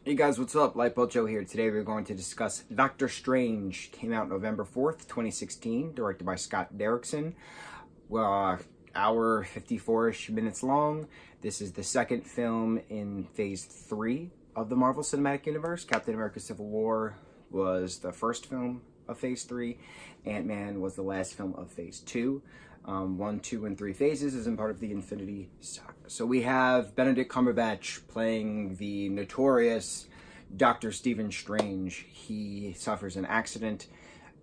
Hey guys, what's up? Lightboltjoe here. Today we're going to discuss Doctor Strange. Came out November 4th, 2016, directed by Scott Derrickson. Hour 54-ish minutes long. This is the second film in Phase 3 of the Marvel Cinematic Universe. Captain America Civil War was the first film of Phase 3. Ant-Man was the last film of Phase 2. 1, 2, and 3 phases isn't part of the Infinity Saga. So we have Benedict Cumberbatch playing the notorious Dr. Stephen Strange. He suffers an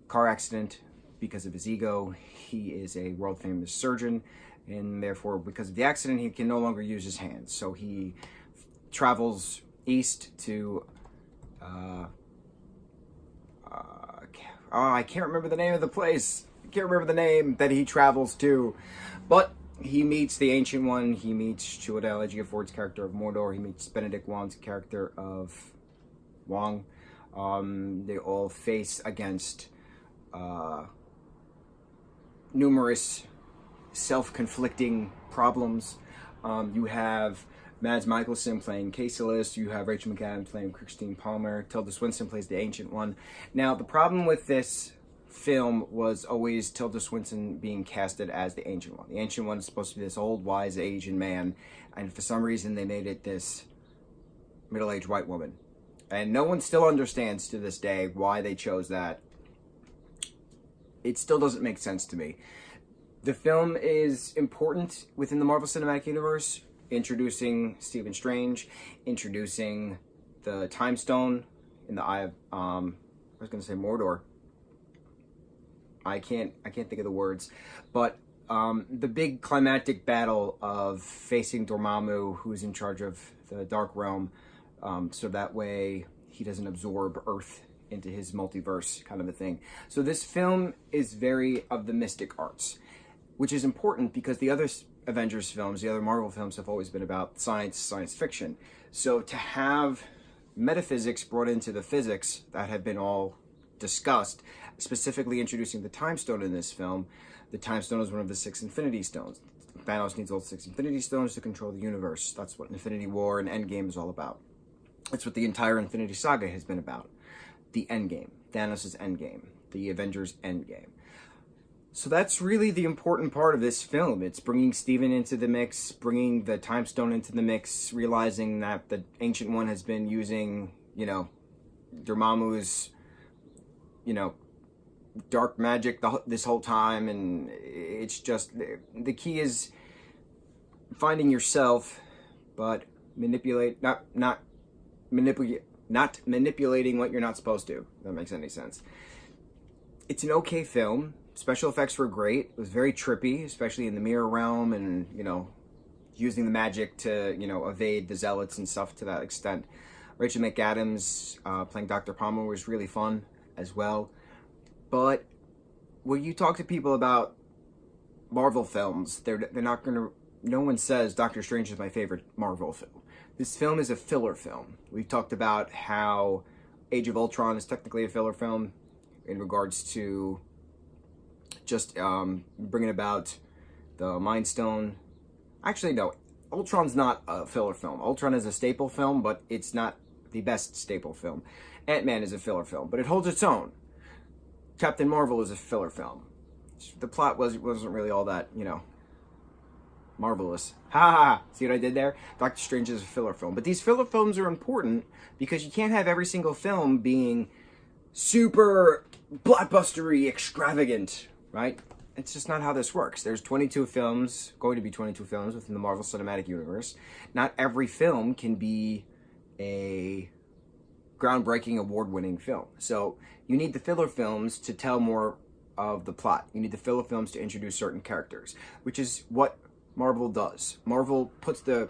car accident because of his ego. He is a world-famous surgeon, and therefore, because of the accident, he can no longer use his hands. So he travels east to I can't remember the name of the place. I can't remember the name that he travels to, but he meets the Ancient One. He meets Chiwetel Ejiofor's character of Mordor. He meets Benedict Wong's character of Wong. They all face against numerous self-conflicting problems. You have Mads Mikkelsen playing Cassius. You have Rachel McAdams playing Christine Palmer. Tilda Swinton plays the Ancient One. Now, the problem with this film was always Tilda Swinton being casted as the Ancient One. The Ancient One is supposed to be this old, wise Asian man, and for some reason they made it this middle-aged white woman. And no one still understands to this day why they chose that. It still doesn't make sense to me. The film is important within the Marvel Cinematic Universe, introducing Stephen Strange, introducing the Time Stone in the Eye of, I was going to say Mordor. I can't think of the words, but the big climactic battle of facing Dormammu, who's in charge of the Dark Realm, so that way he doesn't absorb Earth into his multiverse, kind of a thing. So this film is very of the mystic arts, which is important because the other Avengers films, the other Marvel films have always been about science fiction. So to have metaphysics brought into the physics that have been all discussed, specifically introducing the Time Stone in this film. The Time Stone is one of the 6 Infinity Stones. Thanos needs all 6 Infinity Stones to control the universe. That's what Infinity War and Endgame is all about. That's what the entire Infinity Saga has been about. The Endgame. Thanos' Endgame. The Avengers' Endgame. So that's really the important part of this film. It's bringing Stephen into the mix, bringing the Time Stone into the mix, realizing that the Ancient One has been using, Dormammu's, dark magic this whole time, and it's just the key is finding yourself, but not manipulating what you're not supposed to. If that makes any sense. It's an okay film. Special effects were great. It was very trippy, especially in the mirror realm, and using the magic to evade the zealots and stuff to that extent. Rachel McAdams playing Dr. Palmer was really fun as well. But when you talk to people about Marvel films, they're not going to... No one says Doctor Strange is my favorite Marvel film. This film is a filler film. We've talked about how Age of Ultron is technically a filler film in regards to just bringing about the Mind Stone. Actually, no. Ultron's not a filler film. Ultron is a staple film, but it's not the best staple film. Ant-Man is a filler film, but it holds its own. Captain Marvel is a filler film. The plot wasn't really all that, marvelous. Ha ha ha! See what I did there? Doctor Strange is a filler film. But these filler films are important because you can't have every single film being super blockbustery, extravagant, right? It's just not how this works. There's 22 films, going to be 22 films within the Marvel Cinematic Universe. Not every film can be a groundbreaking, award-winning film. So you need the filler films to tell more of the plot. You need the filler films to introduce certain characters, which is what Marvel does. Marvel puts the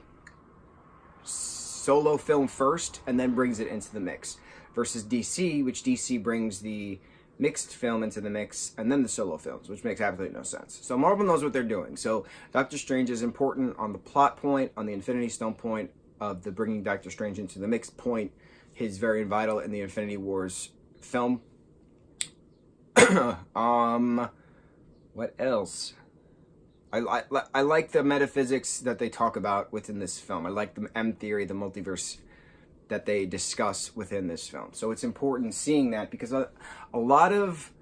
solo film first and then brings it into the mix, versus DC, which DC brings the mixed film into the mix and then the solo films, which makes absolutely no sense. So Marvel knows what they're doing. So Doctor Strange is important on the plot point, on the Infinity Stone point of the bringing Doctor Strange into the mix point. He's very vital in the Infinity Wars film. What else? I like the metaphysics that they talk about within this film. I like the M theory, the multiverse that they discuss within this film. So it's important seeing that, because a lot of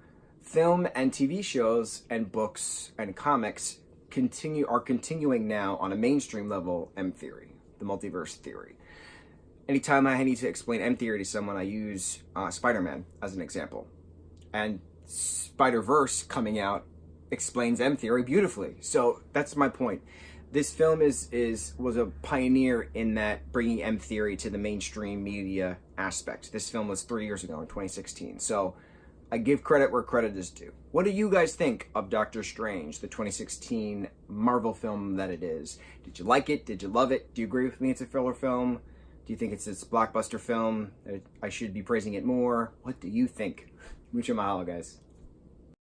film and TV shows and books and comics are continuing now on a mainstream level M theory, the multiverse theory. Anytime I need to explain M theory to someone, I use Spider-Man as an example. And Spider-Verse coming out explains M theory beautifully. So that's my point. This film was a pioneer in that, bringing M theory to the mainstream media aspect. This film was 3 years ago in 2016. So I give credit where credit is due. What do you guys think of Doctor Strange, the 2016 Marvel film that it is? Did you like it? Did you love it? Do you agree with me it's a filler film? Do you think it's a blockbuster film? I should be praising it more? What do you think? Mucho mahalo, guys.